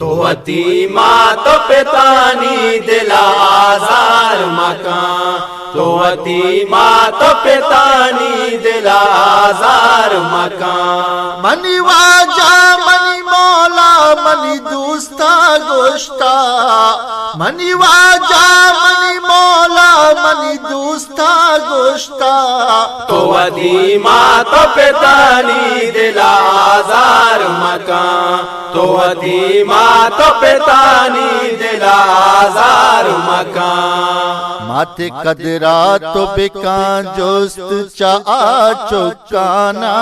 तो अती माँ तो पितानी दिला आजार मकान, तो अती माँ तो पितानी दिला आजार मकान। मनी वाजा मनी मौला मनी दूस्ता गोश्ता, मनी वाजा मनी मौला मनी दूस्ता गोश्ता। तो अती माँ तो पितानी दिला आजार मकान, तो अती माँ तो पितानी दिला आजार मकान। माते कदरा तो बेकान जोस्त चा चौकाना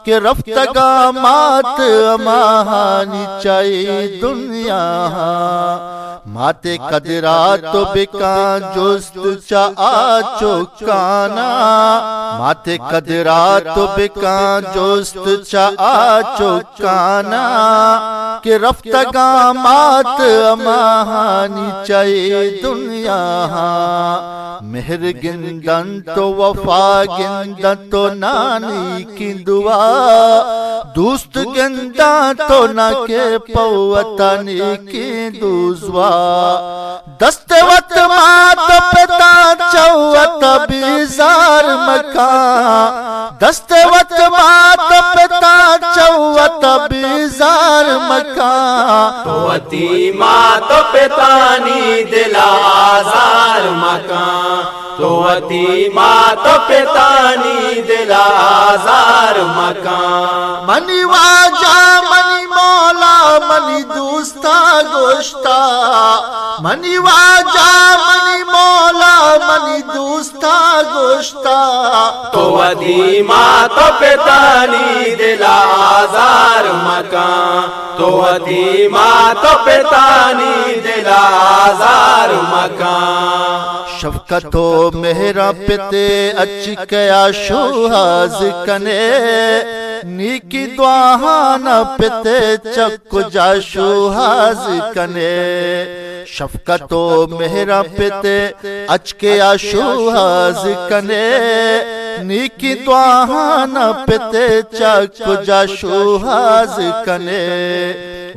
के रफ्तगा मात अमाहानी चाहे दुनिया। माते कदरा तो बेकान जोस्त चा चौकाना, माते कदरा तो बेकान जोस्त चा चौकाना के रफ्तगा मात अमाहानी चाहे दुनिया। मेहर गिंदन तो वफा गिंदन तो नानी की दुआ, दोस्त गिंदा तो न के पौवतनी की दुआ। दस्तवत मात पिता चौवत बीजार मकान, दस्तवत मात पिता चौवत बीजार मकान। तो अती माँ तो पितानी दिला आजार मकान, तो अती माँ तो पितानी दिला आजार मकान। मनी वाजा मनी मौला मनी दूस्ता गोश्ता, मनी वाजा मनी मौला मनी दूस्ता गोश्ता। तो अती माँ तो पितानी दिला आजार मकान, तो अती माँ तो पितानी दिला आजार मकान। शफकतो मेहरा पिते अच कया शोहाज कने, नीकी दुआहाना पिते चक्कु जा शोहाज कने। शफकतो मेहरा पिते अच कया शोहाज कने, नीकी दुआहाना पिते चक्कु जा शोहाज कने।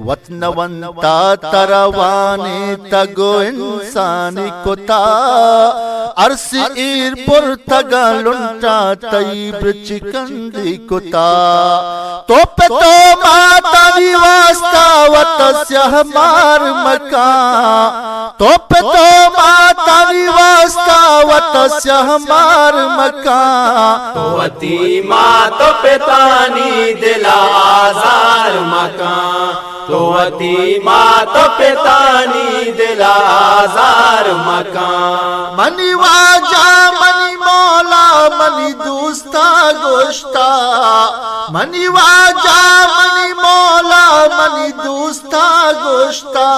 वतनवंता तरवानी तगो इंसानी कोता, अर्स ईर पुर तगा लुंटा तईब्र चिकंदी कोता। तो पे तो माता निवास्ता वतस्य हमार मकान, तो पे तो माता निवास्ता वतस्य हमार मकान। तो अती माँ तो पितानी दिला आजार मकान, तो अती माँ तो पितानी दिला आजार मकान। मनी वाजा मनी मौला मनी दूस्ता गोश्ता, मनी वाजा मनी मौला मनी दूस्ता गोश्ता।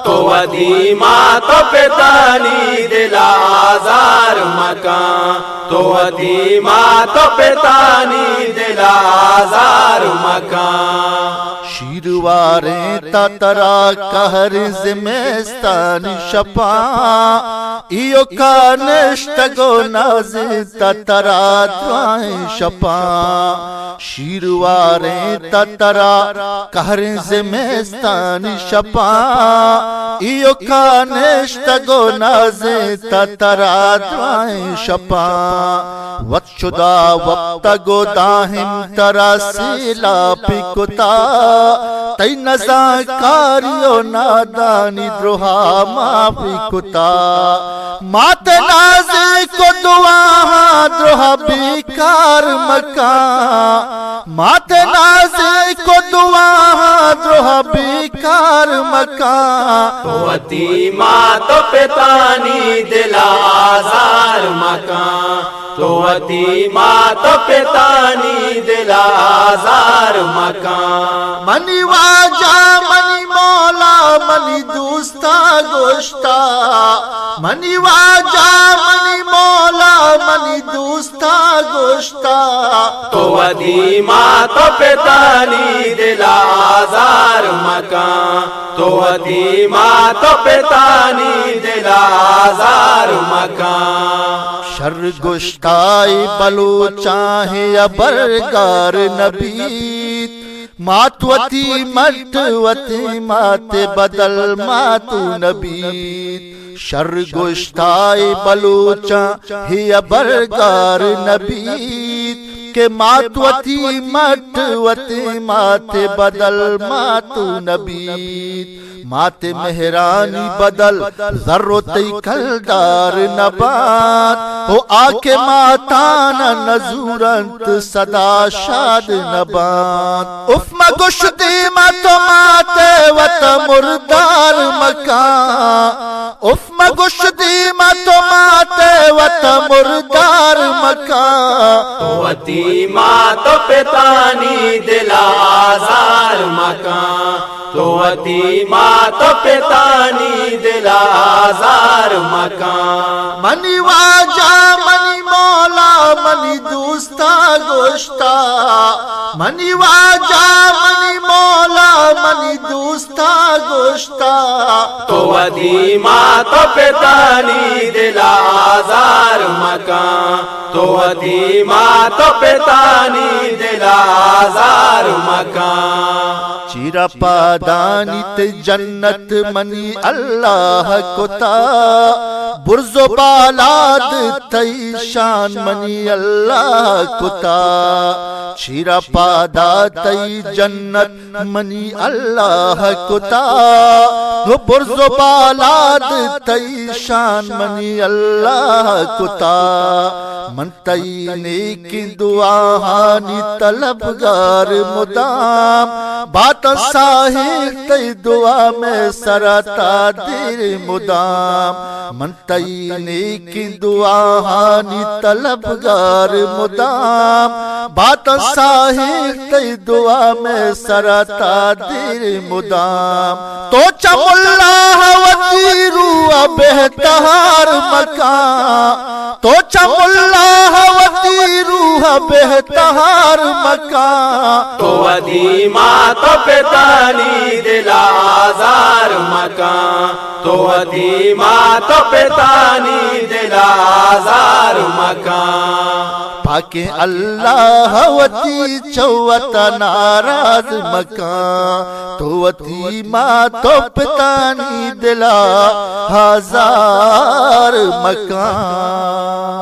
तो अती माँ तो पितानी दिला आजार मकान, तो अती माँ तो पितानी दिला आजार मकान। शीरवारे ततरा कहर जिमेस्तानी शपा, इयो कानिष्टगो नाज़ी ततरा द्वाएं शपा। शीरवारे ततरा कहर जिमेस्तानी शपा, इयो कानिष्टगो नाज़ी ततरा द्वाएं शपा। वत्शुदा वक्तगो दाहिम तरासीला पिकुता, तई नज़ाकारियो नादानी द्रोहा माफी कुता। मात नाज़े को दुआ द्रोहा बेकार मकान, मात नाज़े को दुआ द्रोहा बेकार मकान। तो अती माँ तो पितानी दिला आजार मकान, तो अती माँ तो पितानी दिला आजार मकान। मनी वाजा मनी मौला मनी दूस्ता गोश्ता, मनी वाजा मनी मौला मनी दूस्ता गोश्ता। तो अती माँ तो पितानी दिला आजार मकान, तो अती माँ तो पितानी दिला आजार मकान। शर गुश्ताई बलू चाहे अबरगार नबी, मातवती मटवती माते बदल मातु नबी शर गोश्ताए बलोचा हे अबरगार नबी के मातवती मटवती माते बदल मातु नबी माते मेहरानी बदल जर्रोते कलदार नबात हो आके माताना नजूरंत सदा शाद नबात उफ मगुश्ती मतो माते वत मुर्दार मकान उफ मगुश्ती मतो माते वत मुर्दार मकान तोवती मातो पितानी दिला आजार मकान तोवती मातो पितानी दिला आजार मकान मनी वाजा मनी मौला मनी दूस्ता गोश्ता मनी वाजा मनी मौला मनी दूस्ता गोश्ता तोवती मातो पितानी दिला आजार मकान तोवती मातो पितानी दिला आजार मकान चिरा पादानित जन्नत मनी अल्लाह कोता बुर्जो बालाद तई शान मनी अल्लाह कोता चिरा पादा तई जन्नत मनी अल्लाह कोता बुर्जो बालाद तई शान मनी अल्लाह कोता मन तई नेकी दुआ हानी तलबगार मुदाम बात साहिब तई दुआ में सरता दिल मुदाम मन तई नेकी दुआ हानी तलबगार मुदाम बात साहिब तई दुआ में सरता दिल मुदाम तो चमुल्ला वतीरू बेहतार मकान तो चमुल्ला वतीरू बेहतार मकान तोवती मातो पितानी दिला आजार मकान तोवती मातो पितानी दिला आजार मकान पाके अल्लाह वती चौवत नाराज मकान तोवती मातो पितानी दिला हजार मकान।